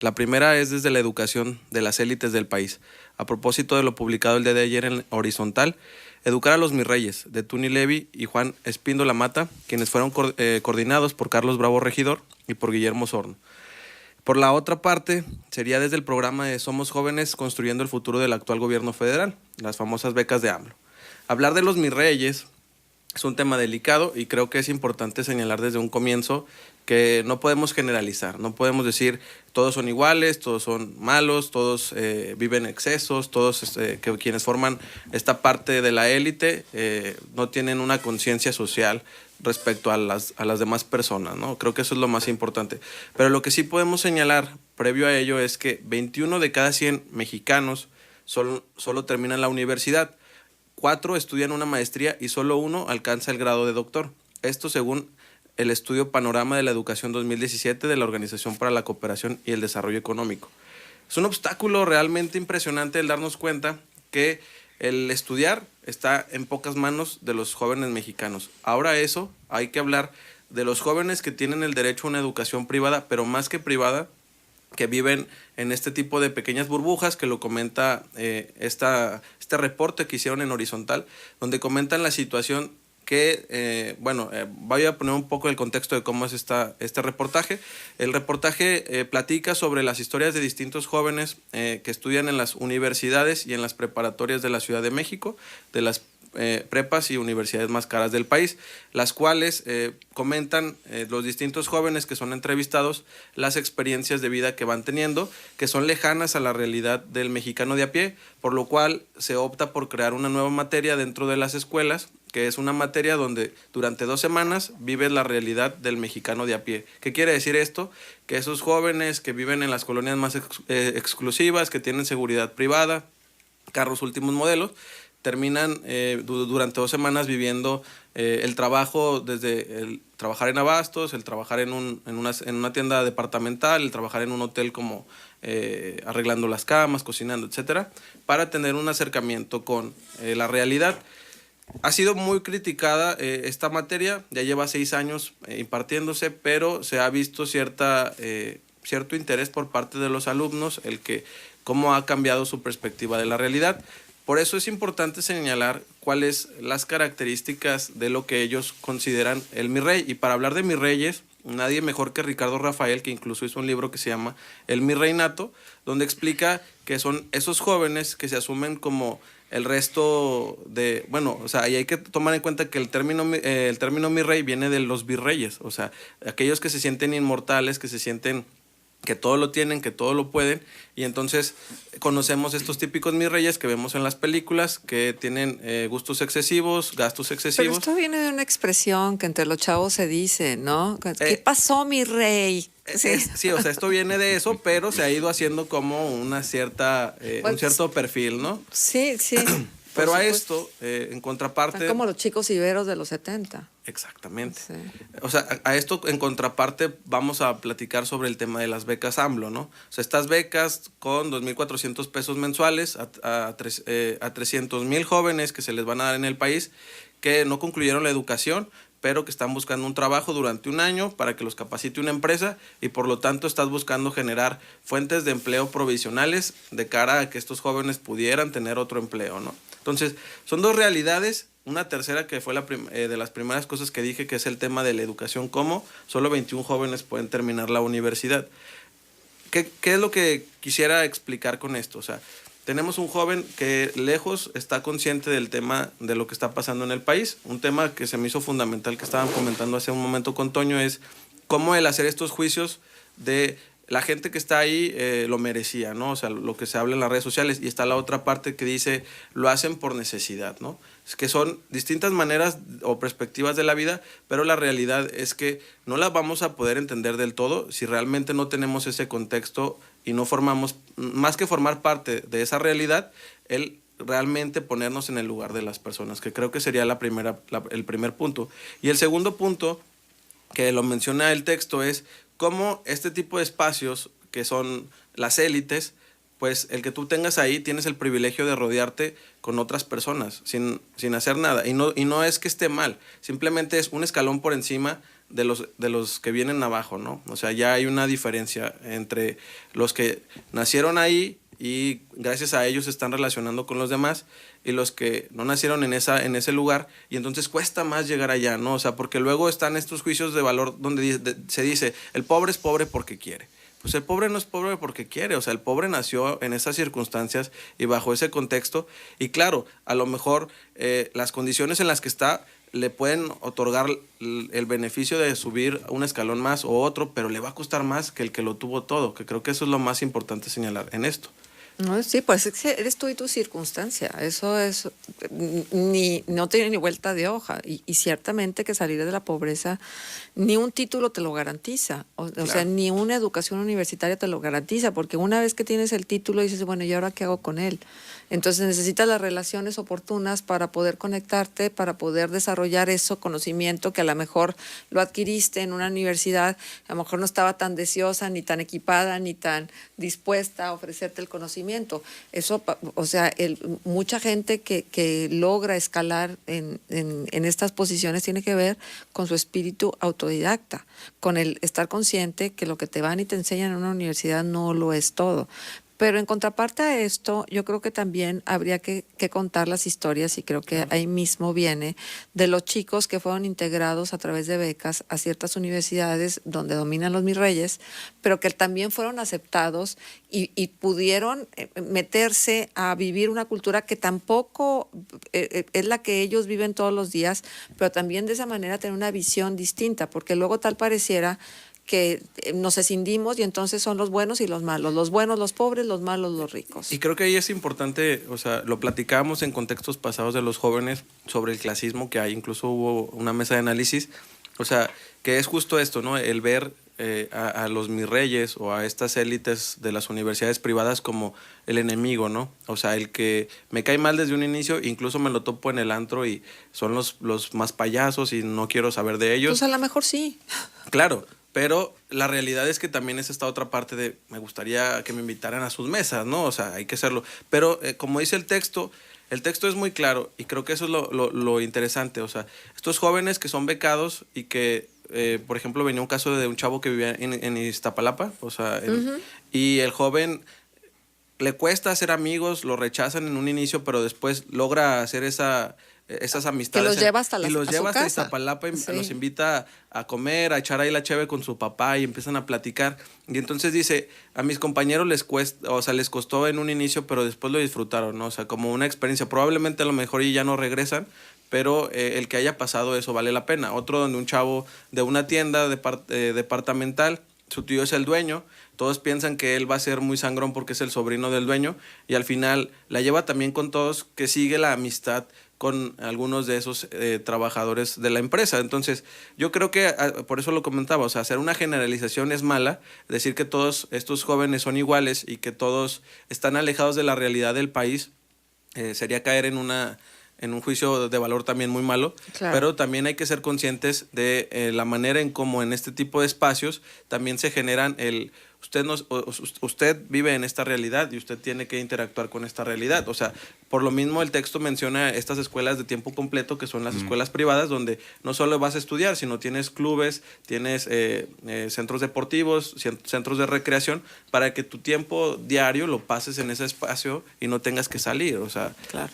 La primera es desde la educación de las élites del país. A propósito de lo publicado el día de ayer en Horizontal, educar a los mis reyes, de Tuni Levi y Juan Espíndola Mata, quienes fueron coordinados por Carlos Bravo Regidor y por Guillermo Sorno. Por la otra parte, sería desde el programa de Somos Jóvenes construyendo el futuro del actual gobierno federal, las famosas becas de AMLO. Hablar de los mis reyes es un tema delicado y creo que es importante señalar desde un comienzo que no podemos generalizar, no podemos decir todos son iguales, todos son malos, todos viven excesos, todos que quienes forman esta parte de la élite no tienen una conciencia social respecto a las demás personas, ¿no? Creo que eso es lo más importante. Pero lo que sí podemos señalar previo a ello es que 21 de cada 100 mexicanos solo terminan la universidad. 4 estudian una maestría y solo 1 alcanza el grado de doctor. Esto según el estudio Panorama de la Educación 2017 de la Organización para la Cooperación y el Desarrollo Económico. Es un obstáculo realmente impresionante el darnos cuenta que el estudiar está en pocas manos de los jóvenes mexicanos. Ahora eso, hay que hablar de los jóvenes que tienen el derecho a una educación privada, pero más que privada, que viven en este tipo de pequeñas burbujas, que lo comenta este reporte que hicieron en Horizontal, donde comentan la situación que, voy a poner un poco el contexto de cómo es este reportaje. El reportaje platica sobre las historias de distintos jóvenes que estudian en las universidades y en las preparatorias de la Ciudad de México, de las prepas y universidades más caras del país, las cuales comentan los distintos jóvenes que son entrevistados las experiencias de vida que van teniendo, que son lejanas a la realidad del mexicano de a pie, por lo cual se opta por crear una nueva materia dentro de las escuelas, que es una materia donde durante 2 semanas vives la realidad del mexicano de a pie. ¿Qué quiere decir esto? Que esos jóvenes que viven en las colonias más exclusivas, que tienen seguridad privada, carros últimos modelos, terminan durante 2 semanas viviendo el trabajo, desde el trabajar en abastos, el trabajar en una tienda departamental, el trabajar en un hotel como arreglando las camas, cocinando, etcétera, para tener un acercamiento con la realidad. Ha sido muy criticada esta materia, ya lleva 6 años impartiéndose, pero se ha visto cierto interés por parte de los alumnos, cómo ha cambiado su perspectiva de la realidad. Por eso es importante señalar cuáles las características de lo que ellos consideran el mi rey. Y para hablar de mis reyes, nadie mejor que Ricardo Rafael, que incluso hizo un libro que se llama El mi reinato, donde explica que son esos jóvenes que se asumen como el resto de, y hay que tomar en cuenta que el término mi rey viene de los virreyes, o sea, aquellos que se sienten inmortales, que se sienten que todo lo tienen, que todo lo pueden, y entonces conocemos estos típicos mis reyes que vemos en las películas, que tienen gustos excesivos, gastos excesivos. Pero esto viene de una expresión que entre los chavos se dice, ¿no? ¿Qué pasó, mi rey? Sí, o sea, esto viene de eso, pero se ha ido haciendo como un cierto perfil, ¿no? Sí. Pero a esto, en contraparte... Están como los chicos iberos de los 70. Exactamente. Sí. O sea, a esto en contraparte vamos a platicar sobre el tema de las becas AMLO, ¿no? O sea, estas becas con 2,400 pesos mensuales a 300,000 jóvenes que se les van a dar en el país, que no concluyeron la educación, pero que están buscando un trabajo durante 1 año para que los capacite una empresa, y por lo tanto estás buscando generar fuentes de empleo provisionales de cara a que estos jóvenes pudieran tener otro empleo, ¿no? Entonces, son 2 realidades. Una tercera que fue de las primeras cosas que dije, que es el tema de la educación, cómo solo 21 jóvenes pueden terminar la universidad. ¿Qué es lo que quisiera explicar con esto? O sea, tenemos un joven que lejos está consciente del tema de lo que está pasando en el país. Un tema que se me hizo fundamental, que estaban comentando hace un momento con Toño, es cómo el hacer estos juicios de la gente que está ahí lo merecía, ¿no? O sea, lo que se habla en las redes sociales. Y está la otra parte que dice, lo hacen por necesidad, ¿no? Es que son distintas maneras o perspectivas de la vida, pero la realidad es que no las vamos a poder entender del todo si realmente no tenemos ese contexto y no formamos, más que formar parte de esa realidad, el realmente ponernos en el lugar de las personas, que creo que sería el primer punto. Y el segundo punto, que lo menciona el texto, es cómo este tipo de espacios, que son las élites, pues el que tú tengas ahí, tienes el privilegio de rodearte con otras personas sin hacer nada. Y no es que esté mal, simplemente es un escalón por encima de los que vienen abajo, ¿no? O sea, ya hay una diferencia entre los que nacieron ahí y gracias a ellos se están relacionando con los demás, y los que no nacieron en ese lugar, y entonces cuesta más llegar allá, ¿no? O sea, porque luego están estos juicios de valor donde se dice, el pobre es pobre porque quiere. Pues el pobre no es pobre porque quiere, o sea, el pobre nació en esas circunstancias y bajo ese contexto, y claro, a lo mejor las condiciones en las que está le pueden otorgar el beneficio de subir un escalón más o otro, pero le va a costar más que el que lo tuvo todo, que creo que eso es lo más importante señalar en esto. No, sí, pues es que eres tú y tu circunstancia. Eso es, no tiene ni vuelta de hoja. Y ciertamente que salir de la pobreza, ni un título te lo garantiza. O sea, ni una educación universitaria te lo garantiza, porque una vez que tienes el título dices, bueno, ¿y ahora qué hago con él? Entonces necesitas las relaciones oportunas para poder conectarte, para poder desarrollar eso, conocimiento que a lo mejor lo adquiriste en una universidad, a lo mejor no estaba tan deseosa, ni tan equipada, ni tan dispuesta a ofrecerte el conocimiento. Eso, o sea, mucha gente que logra escalar en estas posiciones tiene que ver con su espíritu autodidacta, con el estar consciente que lo que te van y te enseñan en una universidad no lo es todo. Pero en contraparte a esto, yo creo que también habría que contar las historias, y creo que ahí mismo viene, de los chicos que fueron integrados a través de becas a ciertas universidades donde dominan los mis reyes, pero que también fueron aceptados y pudieron meterse a vivir una cultura que tampoco es la que ellos viven todos los días, pero también de esa manera tener una visión distinta, porque luego tal pareciera que nos escindimos y entonces son los buenos y los malos, los buenos los pobres, los malos los ricos. Y creo que ahí es importante, o sea, lo platicábamos en contextos pasados de los jóvenes sobre el clasismo que hay, incluso hubo una mesa de análisis, o sea, que es justo esto, ¿no? El ver a los mis reyes o a estas élites de las universidades privadas como el enemigo, ¿no? O sea, el que me cae mal desde un inicio, incluso me lo topo en el antro y son los más payasos y no quiero saber de ellos. Pues a lo mejor sí. Claro. Pero la realidad es que también es esta otra parte de me gustaría que me invitaran a sus mesas, ¿no? O sea, hay que hacerlo. Pero como dice el texto es muy claro y creo que eso es lo interesante. O sea, estos jóvenes que son becados y que, por ejemplo, venía un caso de un chavo que vivía en Iztapalapa, o sea, y el joven le cuesta hacer amigos, lo rechazan en un inicio, pero después logra hacer esas amistades. Que los lleva hasta y los lleva hasta casa. Iztapalapa y Sí. los invita a comer, a echar ahí la cheve con su papá y empiezan a platicar. Y entonces dice, a mis compañeros les cuesta, o sea, les costó en un inicio, pero después lo disfrutaron, ¿no? O sea, como una experiencia. Probablemente a lo mejor ya no regresan, pero el que haya pasado eso vale la pena. Otro donde un chavo de una tienda departamental, su tío es el dueño, todos piensan que él va a ser muy sangrón porque es el sobrino del dueño, y al final la lleva también con todos, que sigue la amistad con algunos de esos trabajadores de la empresa. Entonces, yo creo que, por eso lo comentaba, o sea, hacer una generalización es mala, decir que todos estos jóvenes son iguales y que todos están alejados de la realidad del país, sería caer en un juicio de valor también muy malo, claro. Pero también hay que ser conscientes de la manera en cómo en este tipo de espacios también se generan usted vive en esta realidad y usted tiene que interactuar con esta realidad. O sea, por lo mismo el texto menciona estas escuelas de tiempo completo que son las escuelas privadas, donde no solo vas a estudiar, sino tienes clubes, tienes centros deportivos, centros de recreación, para que tu tiempo diario lo pases en ese espacio y no tengas que salir. O sea, claro.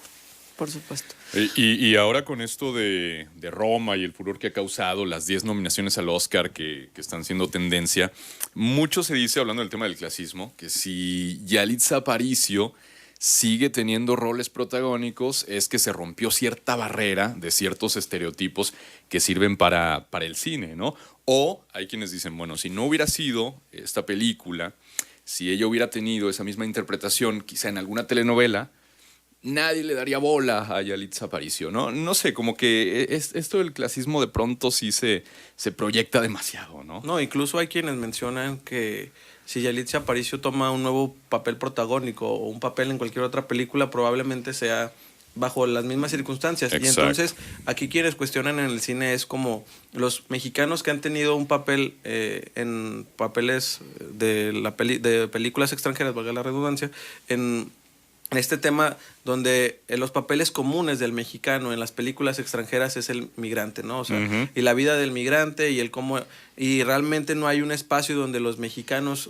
Por supuesto. Y ahora con esto de Roma y el furor que ha causado, las 10 nominaciones al Oscar que están siendo tendencia, mucho se dice, hablando del tema del clasismo, que si Yalitza Aparicio sigue teniendo roles protagónicos es que se rompió cierta barrera de ciertos estereotipos que sirven para el cine, ¿no? O hay quienes dicen, bueno, si no hubiera sido esta película, si ella hubiera tenido esa misma interpretación quizá en alguna telenovela, nadie le daría bola a Yalitza Aparicio, ¿no? No sé, como que esto del clasismo de pronto sí se proyecta demasiado, ¿no? No, incluso hay quienes mencionan que si Yalitza Aparicio toma un nuevo papel protagónico o un papel en cualquier otra película, probablemente sea bajo las mismas circunstancias. Exacto. Y entonces, aquí quienes cuestionan en el cine es como los mexicanos que han tenido un papel en papeles de películas extranjeras, valga la redundancia, este tema donde los papeles comunes del mexicano en las películas extranjeras es el migrante, ¿no? O sea, y la vida del migrante y el cómo, y realmente no hay un espacio donde los mexicanos,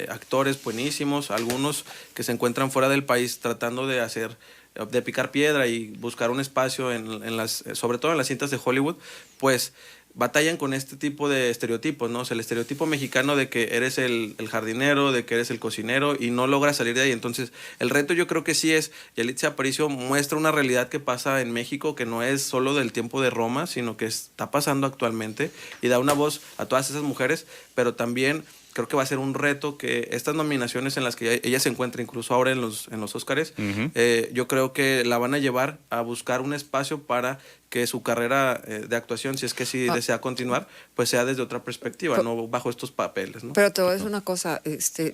actores buenísimos, algunos que se encuentran fuera del país tratando de picar piedra y buscar un espacio sobre todo en las cintas de Hollywood, pues batallan con este tipo de estereotipos, ¿no? O sea, el estereotipo mexicano de que eres el jardinero, de que eres el cocinero y no logras salir de ahí. Entonces, el reto yo creo que sí es, Yalitza Aparicio muestra una realidad que pasa en México, que no es solo del tiempo de Roma, sino que está pasando actualmente, y da una voz a todas esas mujeres, pero también creo que va a ser un reto que estas nominaciones en las que ella se encuentra, incluso ahora en los Óscares, yo creo que la van a llevar a buscar un espacio para que su carrera de actuación, si es que sí desea continuar, pues sea desde otra perspectiva, no bajo estos papeles, ¿no? Pero te voy a decir una cosa,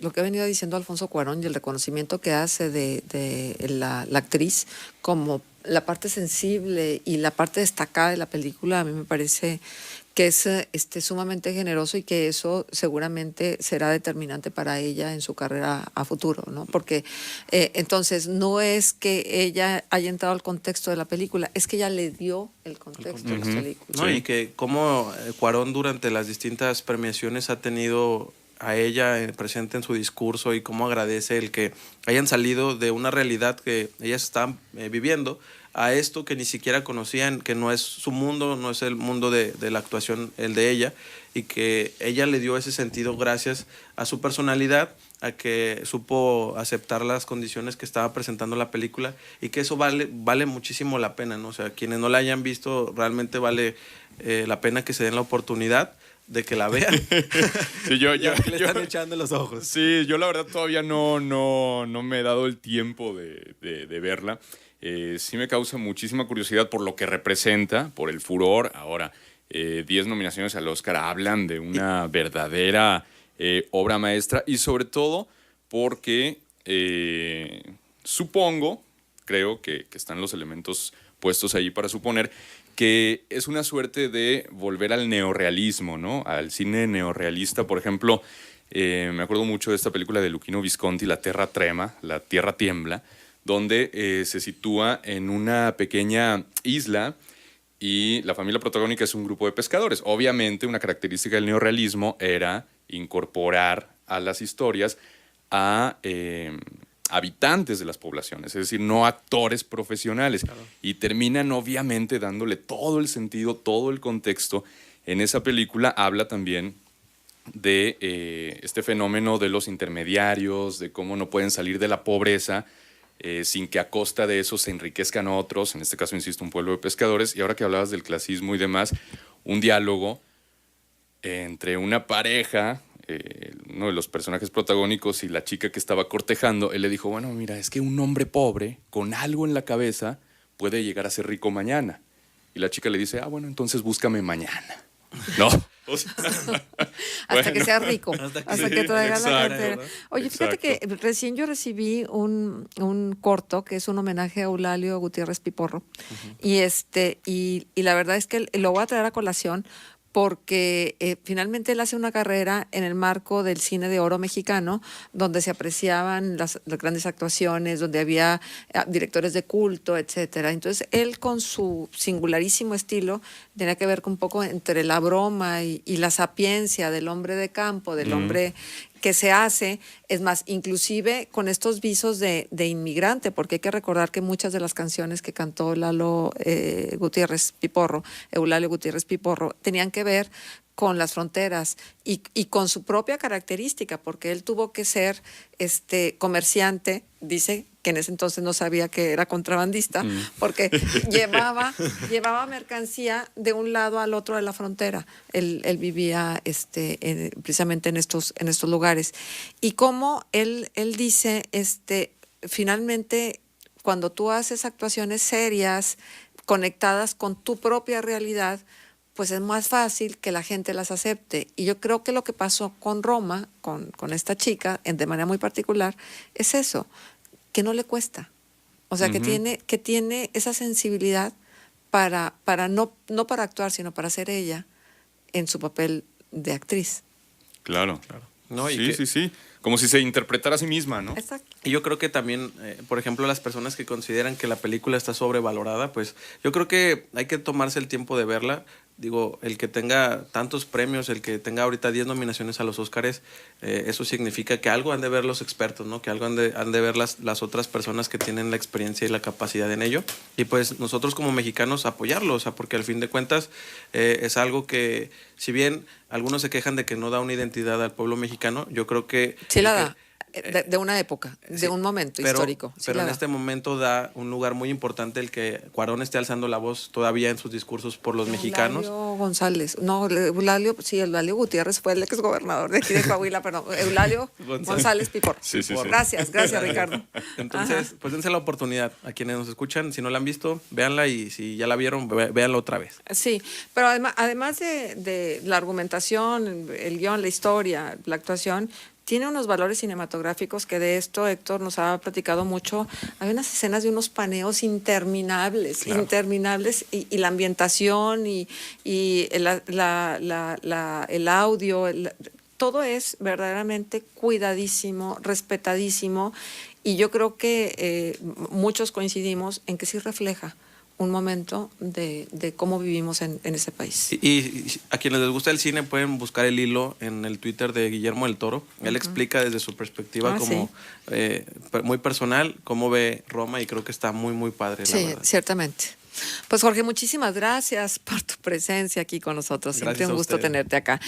lo que ha venido diciendo Alfonso Cuarón y el reconocimiento que hace de la actriz como la parte sensible y la parte destacada de la película, a mí me parece que es sumamente generoso y que eso seguramente será determinante para ella en su carrera a futuro, ¿no? Porque entonces no es que ella haya entrado al contexto de la película, es que ella le dio el contexto de la película. ¿No? Sí. Y que como Cuarón durante las distintas premiaciones ha tenido a ella presente en su discurso y cómo agradece el que hayan salido de una realidad que ellas están viviendo a esto que ni siquiera conocían, que no es su mundo, no es el mundo de la actuación, el de ella, y que ella le dio ese sentido gracias a su personalidad, a que supo aceptar las condiciones que estaba presentando la película, y que eso vale muchísimo la pena, ¿no? O sea, quienes no la hayan visto, realmente vale la pena que se den la oportunidad de que la vean. Sí, le están echando los ojos. Sí, yo la verdad todavía no me he dado el tiempo de verla. Sí me causa muchísima curiosidad por lo que representa, por el furor. Ahora, 10 nominaciones al Oscar hablan de una verdadera obra maestra, y sobre todo porque creo que están los elementos puestos ahí para suponer que es una suerte de volver al neorrealismo, ¿no? Al cine neorrealista. Por ejemplo, me acuerdo mucho de esta película de Luchino Visconti, La Tierra Trema, La Tierra Tiembla, donde se sitúa en una pequeña isla y la familia protagónica es un grupo de pescadores. Obviamente, una característica del neorrealismo era incorporar a las historias a habitantes de las poblaciones, es decir, no actores profesionales. Claro. Y terminan obviamente dándole todo el sentido, todo el contexto. En esa película habla también de este fenómeno de los intermediarios, de cómo no pueden salir de la pobreza sin que a costa de eso se enriquezcan otros, en este caso, insisto, un pueblo de pescadores. Y ahora que hablabas del clasismo y demás, un diálogo entre una pareja, uno de los personajes protagónicos y la chica que estaba cortejando. Él le dijo, bueno, mira, es que un hombre pobre con algo en la cabeza puede llegar a ser rico mañana. Y la chica le dice, bueno, entonces búscame mañana. No. O sea, hasta que sea rico, hasta que traiga la cartera. Oye, exacto. Fíjate que recién yo recibí un corto que es un homenaje a Eulalio Gutiérrez Piporro. Y la verdad es que lo voy a traer a colación porque finalmente él hace una carrera en el marco del cine de oro mexicano, donde se apreciaban las grandes actuaciones, donde había directores de culto, etcétera. Entonces, él con su singularísimo estilo tenía que ver con un poco entre la broma y la sapiencia del hombre de campo, del hombre que se hace, es más, inclusive con estos visos de inmigrante, porque hay que recordar que muchas de las canciones que cantó Eulalio Gutiérrez Piporro, tenían que ver con las fronteras y con su propia característica, porque él tuvo que ser comerciante, dice que en ese entonces no sabía que era contrabandista, porque llevaba mercancía de un lado al otro de la frontera. Él vivía precisamente en estos lugares. Y como él dice, finalmente, cuando tú haces actuaciones serias, conectadas con tu propia realidad, pues es más fácil que la gente las acepte. Y yo creo que lo que pasó con Roma, con esta chica, de manera muy particular, es eso, que no le cuesta. O sea, que tiene esa sensibilidad para no para actuar, sino para ser ella en su papel de actriz. Claro. ¿no? Sí. Como si se interpretara a sí misma, ¿no? Exacto. Y yo creo que también, por ejemplo, las personas que consideran que la película está sobrevalorada, pues yo creo que hay que tomarse el tiempo de verla. Digo, el que tenga tantos premios, el que tenga ahorita 10 nominaciones a los Óscares, eso significa que algo han de ver los expertos, ¿no? Que algo han de ver las otras personas que tienen la experiencia y la capacidad en ello. Y pues nosotros como mexicanos apoyarlo, o sea, porque al fin de cuentas es algo que, si bien algunos se quejan de que no da una identidad al pueblo mexicano, yo creo que... Sí la da. De una época, de un momento histórico. Sí Pero la en da. este momento da un lugar muy importante el que Cuarón esté alzando la voz todavía en sus discursos por los mexicanos. Eulalio González, no, Eulalio Gutiérrez fue el exgobernador de aquí de Coahuila, pero Eulalio González Pipor. Sí. Gracias, Ricardo. Entonces, pues dense la oportunidad a quienes nos escuchan. Si no la han visto, véanla, y si ya la vieron, véanla otra vez. Sí, pero además de la argumentación, el guión, la historia, la actuación, tiene unos valores cinematográficos que de esto Héctor nos ha platicado mucho. Hay unas escenas de unos paneos interminables, Claro. y la ambientación y el audio, todo es verdaderamente cuidadísimo, respetadísimo, y yo creo que muchos coincidimos en que sí refleja un momento de cómo vivimos en ese país. Y a quienes les gusta el cine pueden buscar el hilo en el Twitter de Guillermo del Toro. Él explica desde su perspectiva como muy personal cómo ve Roma, y creo que está muy, muy padre, la Sí, verdad. ciertamente. Pues Jorge, muchísimas gracias por tu presencia aquí con nosotros. Siempre Gracias un a gusto ustedes. tenerte acá.